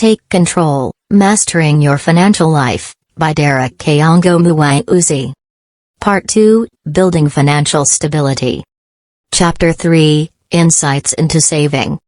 Take Control, Mastering Your Financial Life, by Derek Kayongo Muwai-Uzi. Part 2, Building Financial Stability. Chapter 3, Insights into Saving.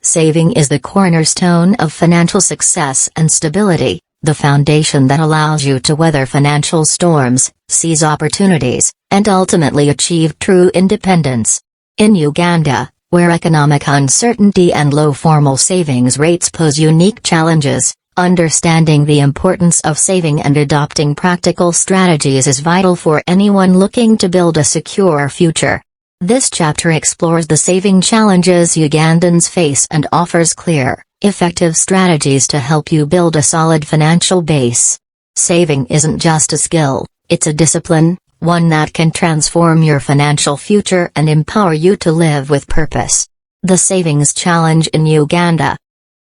Saving is the cornerstone of financial success and stability, the foundation that allows you to weather financial storms, seize opportunities, and ultimately achieve true independence. In Uganda, where economic uncertainty and low formal savings rates pose unique challenges, understanding the importance of saving and adopting practical strategies is vital for anyone looking to build a secure future. This chapter explores the saving challenges Ugandans face and offers clear, effective strategies to help you build a solid financial base. Saving isn't just a skill, it's a discipline, one that can transform your financial future and empower you to live with purpose. The savings challenge in Uganda.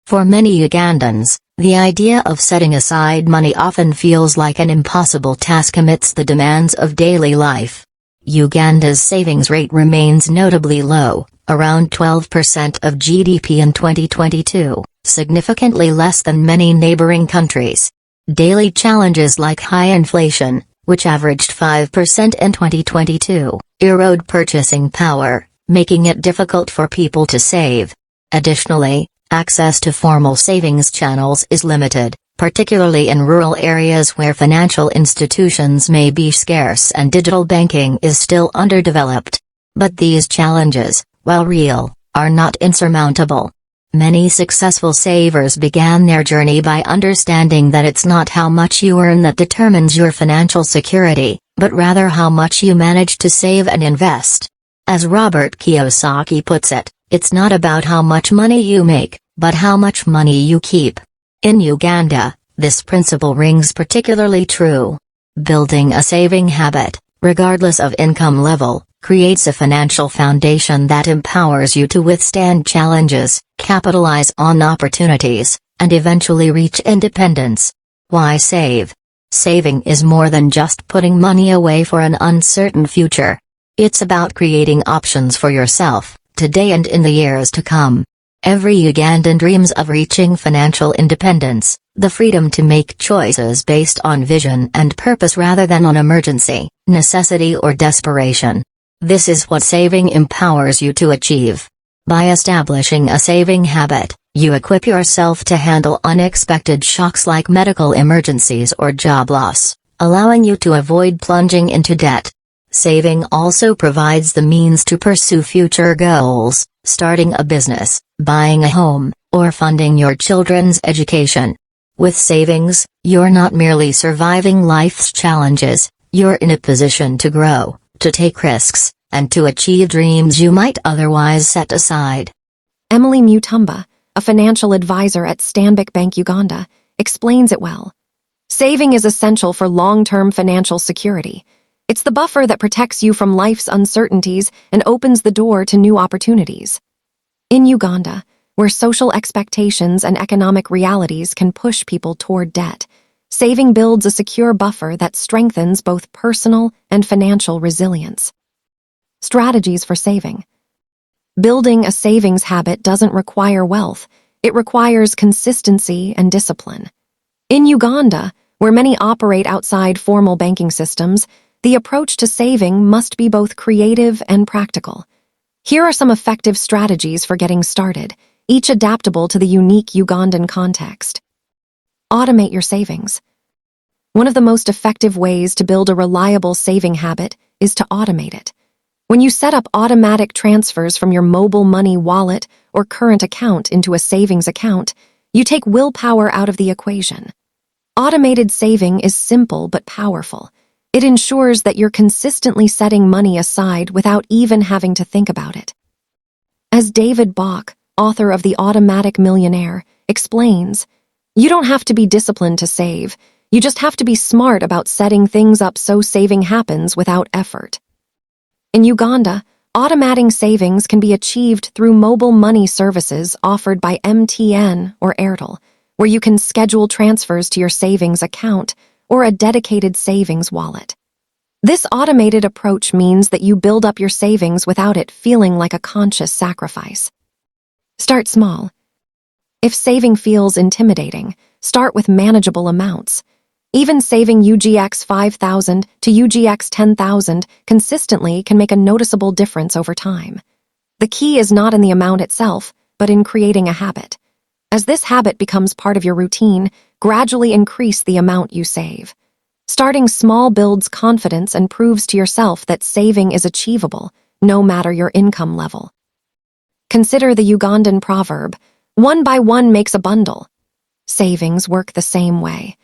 For many Ugandans, the idea of setting aside money often feels like an impossible task amidst the demands of daily life. Uganda's savings rate remains notably low, around 12% of GDP in 2022, significantly less than many neighboring countries. Daily challenges like high inflation, which averaged 5% in 2022, erode purchasing power, making it difficult for people to save. Additionally, access to formal savings channels is limited, particularly in rural areas where financial institutions may be scarce and digital banking is still underdeveloped. But these challenges, while real, are not insurmountable. Many successful savers began their journey by understanding that it's not how much you earn that determines your financial security, but rather how much you manage to save and invest. As Robert Kiyosaki puts it, it's not about how much money you make, but how much money you keep. In Uganda, this principle rings particularly true. Building a saving habit, regardless of income level, creates a financial foundation that empowers you to withstand challenges, capitalize on opportunities, and eventually reach independence. Why save? Saving is more than just putting money away for an uncertain future. It's about creating options for yourself, today and in the years to come. Every Ugandan dreams of reaching financial independence, the freedom to make choices based on vision and purpose rather than on emergency, necessity or desperation. This is what saving empowers you to achieve. By establishing a saving habit, you equip yourself to handle unexpected shocks like medical emergencies or job loss, allowing you to avoid plunging into debt. Saving also provides the means to pursue future goals, starting a business, buying a home, or funding your children's education. With savings, you're not merely surviving life's challenges, you're in a position to grow, to take risks, and to achieve dreams you might otherwise set aside. Emily Mutumba, a financial advisor at Stanbic Bank Uganda, explains it well. Saving is essential for long-term financial security. It's the buffer that protects you from life's uncertainties and opens the door to new opportunities. In Uganda, where social expectations and economic realities can push people toward debt, saving builds a secure buffer that strengthens both personal and financial resilience. Strategies for saving. Building a savings habit doesn't require wealth, it requires consistency and discipline. In Uganda, where many operate outside formal banking systems, the approach to saving must be both creative and practical. Here are some effective strategies for getting started, each adaptable to the unique Ugandan context. Automate your savings. One of the most effective ways to build a reliable saving habit is to automate it. When you set up automatic transfers from your mobile money wallet or current account into a savings account, you take willpower out of the equation. Automated saving is simple but powerful. It ensures that you're consistently setting money aside without even having to think about it. As David Bach, author of The Automatic Millionaire, explains, you don't have to be disciplined to save, you just have to be smart about setting things up so saving happens without effort. In Uganda, automating savings can be achieved through mobile money services offered by MTN or Airtel, where you can schedule transfers to your savings account or a dedicated savings wallet. This automated approach means that you build up your savings without it feeling like a conscious sacrifice. Start small. If saving feels intimidating, start with manageable amounts. Even saving UGX 5,000 to UGX 10,000 consistently can make a noticeable difference over time. The key is not in the amount itself, but in creating a habit. As this habit becomes part of your routine, gradually increase the amount you save. Starting small builds confidence and proves to yourself that saving is achievable, no matter your income level. Consider the Ugandan proverb, "One by one makes a bundle." Savings work the same way.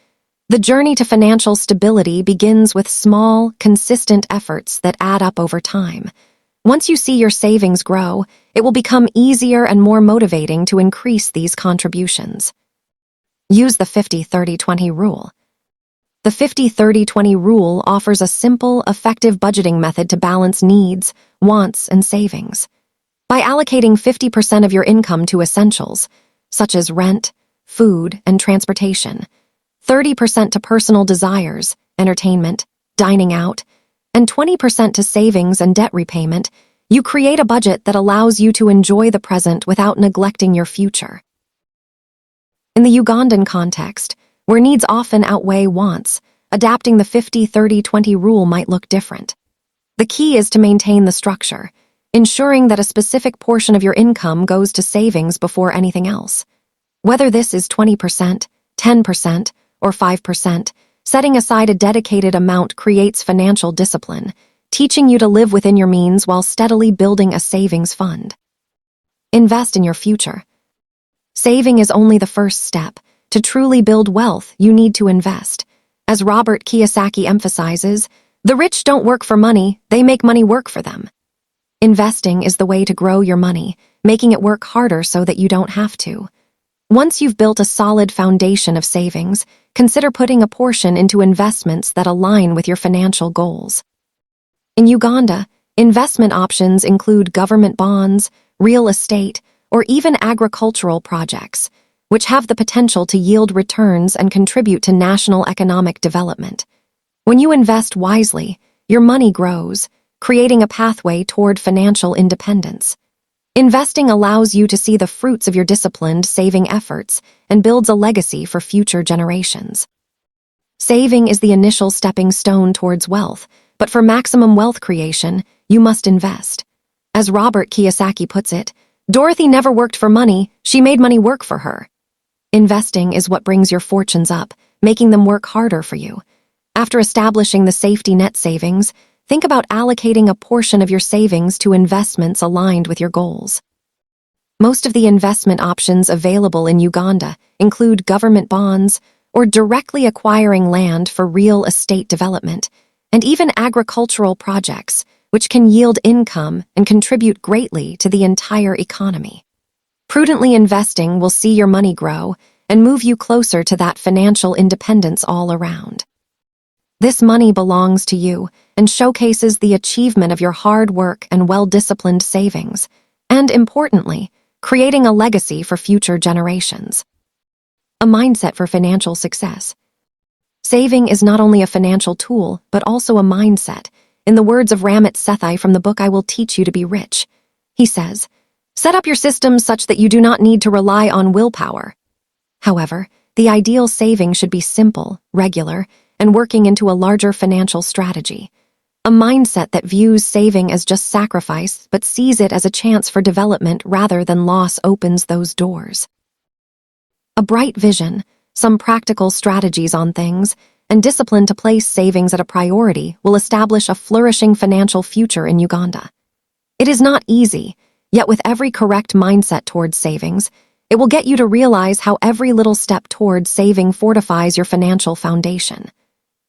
The journey to financial stability begins with small, consistent efforts that add up over time. Once you see your savings grow, it will become easier and more motivating to increase these contributions. Use the 50-30-20 rule. The 50-30-20 rule offers a simple, effective budgeting method to balance needs, wants, and savings. By allocating 50% of your income to essentials, such as rent, food, and transportation, 30% to personal desires, entertainment, dining out, and 20% to savings and debt repayment, you create a budget that allows you to enjoy the present without neglecting your future. In the Ugandan context, where needs often outweigh wants, adapting the 50-30-20 rule might look different. The key is to maintain the structure, ensuring that a specific portion of your income goes to savings before anything else. Whether this is 20%, 10%, or 5%, setting aside a dedicated amount creates financial discipline, teaching you to live within your means while steadily building a savings fund. Invest in your future. Saving is only the first step. To truly build wealth, you need to invest. As Robert Kiyosaki emphasizes, the rich don't work for money, they make money work for them. Investing is the way to grow your money, making it work harder so that you don't have to. Once you've built a solid foundation of savings, consider putting a portion into investments that align with your financial goals. In Uganda, investment options include government bonds, real estate, or even agricultural projects, which have the potential to yield returns and contribute to national economic development. When you invest wisely, your money grows, creating a pathway toward financial independence. Investing allows you to see the fruits of your disciplined saving efforts and builds a legacy for future generations. Saving is the initial stepping stone towards wealth, but for maximum wealth creation, you must invest. As Robert Kiyosaki puts it, Dorothy never worked for money, she made money work for her. Investing is what brings your fortunes up, making them work harder for you. After establishing the safety net savings, think about allocating a portion of your savings to investments aligned with your goals. Most of the investment options available in Uganda include government bonds or directly acquiring land for real estate development, and even agricultural projects, which can yield income and contribute greatly to the entire economy. Prudently investing will see your money grow and move you closer to that financial independence all around. This money belongs to you and showcases the achievement of your hard work and well-disciplined savings, and importantly, creating a legacy for future generations. A mindset for financial success. Saving is not only a financial tool, but also a mindset. In the words of Ramit Sethi from the book I Will Teach You to Be Rich, he says, "Set up your systems such that you do not need to rely on willpower." However, the ideal saving should be simple, regular, and working into a larger financial strategy. A mindset that views saving as just sacrifice but sees it as a chance for development rather than loss opens those doors. A bright vision, some practical strategies on things, and discipline to place savings at a priority will establish a flourishing financial future in Uganda. It is not easy, yet with every correct mindset towards savings, it will get you to realize how every little step towards saving fortifies your financial foundation.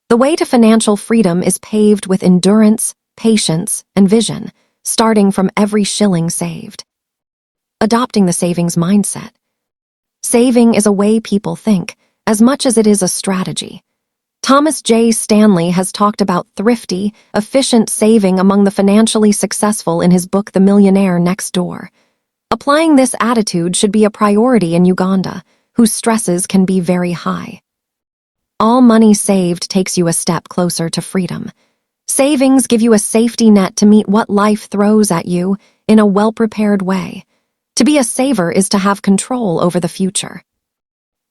The way to financial freedom is paved with endurance, patience, and vision, starting from every shilling saved. Adopting the savings mindset. Saving is a way people think, as much as it is a strategy. Thomas J. Stanley has talked about thrifty, efficient saving among the financially successful in his book The Millionaire Next Door. Applying this attitude should be a priority in Uganda, whose stresses can be very high. All money saved takes you a step closer to freedom. Savings give you a safety net to meet what life throws at you in a well-prepared way. To be a saver is to have control over the future.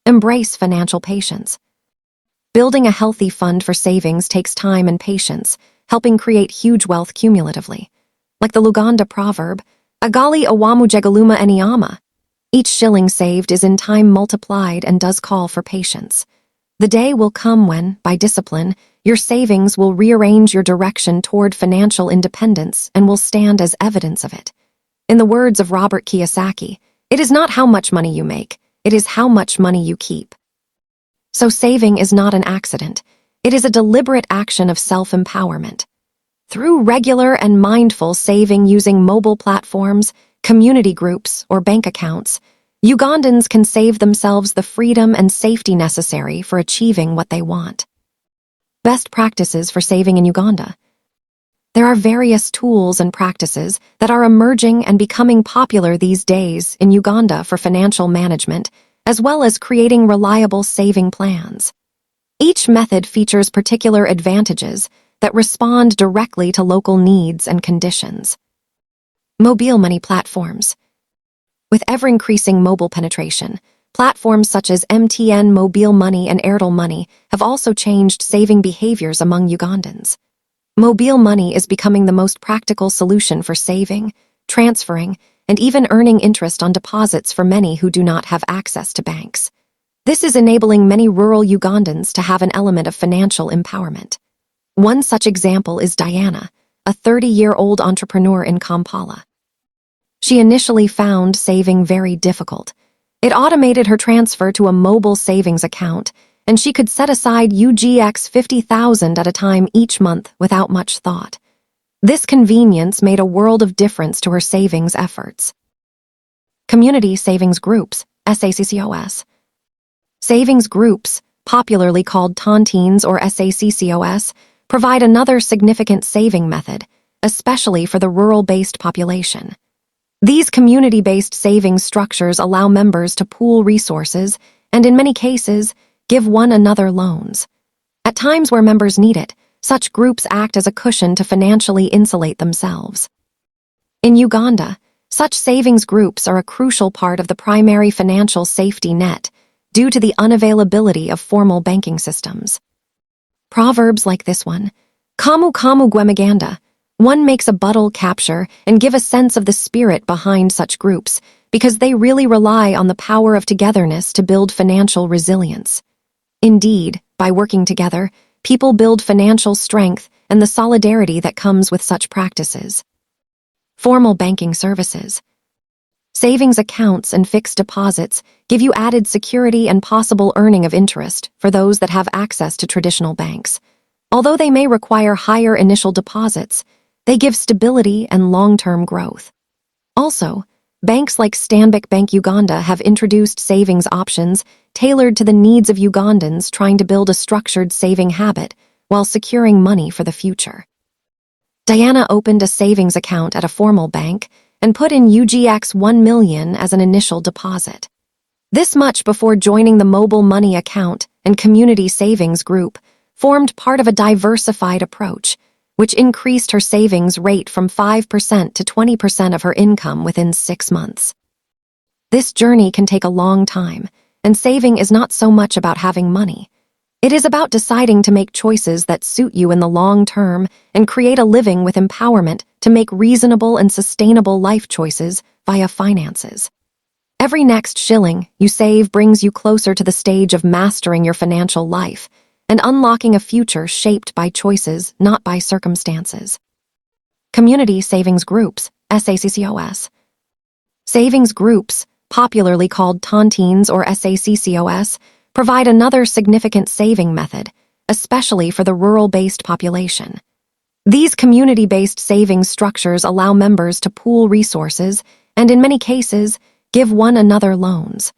Embrace financial patience. Building a healthy fund for savings takes time and patience, helping create huge wealth cumulatively. Like the Luganda proverb, Agali awamu jegaluma eniyama. Each shilling saved is in time multiplied and does call for patience. The day will come when, by discipline, your savings will rearrange your direction toward financial independence and will stand as evidence of it. In the words of Robert Kiyosaki, it is not how much money you make, it is how much money you keep. So saving is not an accident. It is a deliberate action of self-empowerment. Through regular and mindful saving using mobile platforms, community groups, or bank accounts, Ugandans can save themselves the freedom and safety necessary for achieving what they want. Best practices for saving in Uganda. There are various tools and practices that are emerging and becoming popular these days in Uganda for financial management, as well as creating reliable saving plans. Each method features particular advantages that respond directly to local needs and conditions. Mobile money platforms. With ever-increasing mobile penetration, platforms such as MTN Mobile Money and Airtel Money have also changed saving behaviors among Ugandans. Mobile money is becoming the most practical solution for saving, transferring, and even earning interest on deposits for many who do not have access to banks. This is enabling many rural Ugandans to have an element of financial empowerment. One such example is Diana, a 30-year-old entrepreneur in Kampala. She initially found saving very difficult. It automated her transfer to a mobile savings account, and she could set aside UGX 50,000 at a time each month without much thought. This convenience made a world of difference to her savings efforts. Community savings groups, SACCOS. Savings groups, popularly called tontines or SACCOS, provide another significant saving method, especially for the rural-based population. These community-based savings structures allow members to pool resources and, in many cases, give one another loans. At times where members need it, such groups act as a cushion to financially insulate themselves. In Uganda, such savings groups are a crucial part of the primary financial safety net due to the unavailability of formal banking systems. Proverbs like this one, Kamu kamu gwemaganda, one makes a buttle capture and give a sense of the spirit behind such groups because they really rely on the power of togetherness to build financial resilience. Indeed, by working together, people build financial strength and the solidarity that comes with such practices. Formal banking services. Savings accounts and fixed deposits give you added security and possible earning of interest for those that have access to traditional banks. Although they may require higher initial deposits, they give stability and long-term growth. Also, banks like Stanbic Bank Uganda have introduced savings options tailored to the needs of Ugandans trying to build a structured saving habit while securing money for the future. Diana opened a savings account at a formal bank and put in UGX 1 million as an initial deposit. This much before joining the mobile money account and community savings group formed part of a diversified approach, which increased her savings rate from 5% to 20% of her income within 6 months. This journey can take a long time, and saving is not so much about having money. It is about deciding to make choices that suit you in the long term and create a living with empowerment to make reasonable and sustainable life choices via finances. Every next shilling you save brings you closer to the stage of mastering your financial life and unlocking a future shaped by choices, not by circumstances. Community savings groups, SACCOS. Savings groups, popularly called tontines or SACCOS, provide another significant saving method, especially for the rural-based population. These community-based savings structures allow members to pool resources and, in many cases, give one another loans.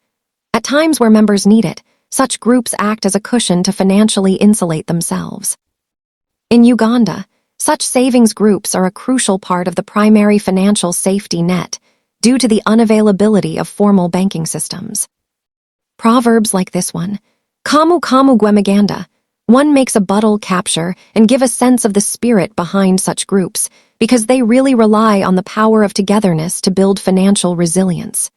At times where members need it, such groups act as a cushion to financially insulate themselves. In Uganda, such savings groups are a crucial part of the primary financial safety net due to the unavailability of formal banking systems. Proverbs like this one, Kamu kamu gwemaganda, one makes a buttle capture and give a sense of the spirit behind such groups because they really rely on the power of togetherness to build financial resilience.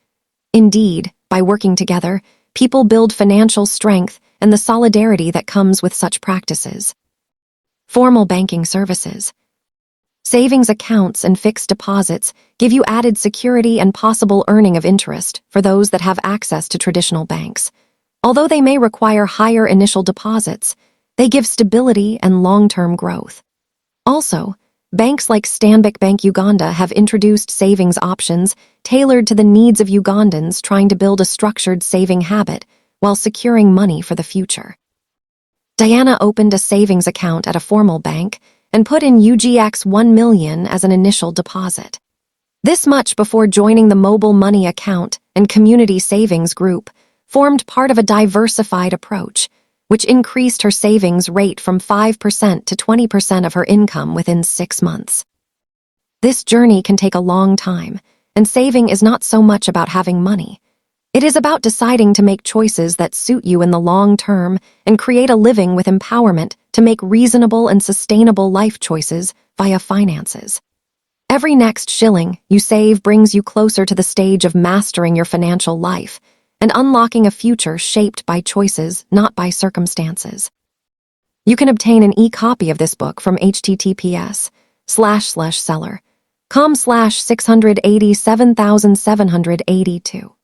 Indeed, by working together, people build financial strength and the solidarity that comes with such practices. Formal banking services. Savings accounts and fixed deposits give you added security and possible earning of interest for those that have access to traditional banks. Although they may require higher initial deposits, they give stability and long-term growth. Also, banks like Stanbic Bank Uganda have introduced savings options tailored to the needs of Ugandans trying to build a structured saving habit while securing money for the future. Diana opened a savings account at a formal bank and put in UGX 1 million as an initial deposit. This much before joining the mobile money account and community savings group formed part of a diversified approach, which increased her savings rate from 5% to 20% of her income within 6 months. This journey can take a long time, and saving is not so much about having money. It is about deciding to make choices that suit you in the long term and create a living with empowerment to make reasonable and sustainable life choices via finances. Every next shilling you save brings you closer to the stage of mastering your financial life and unlocking a future shaped by choices, not by circumstances. You can obtain an e-copy of this book from https://seller.com/687,782.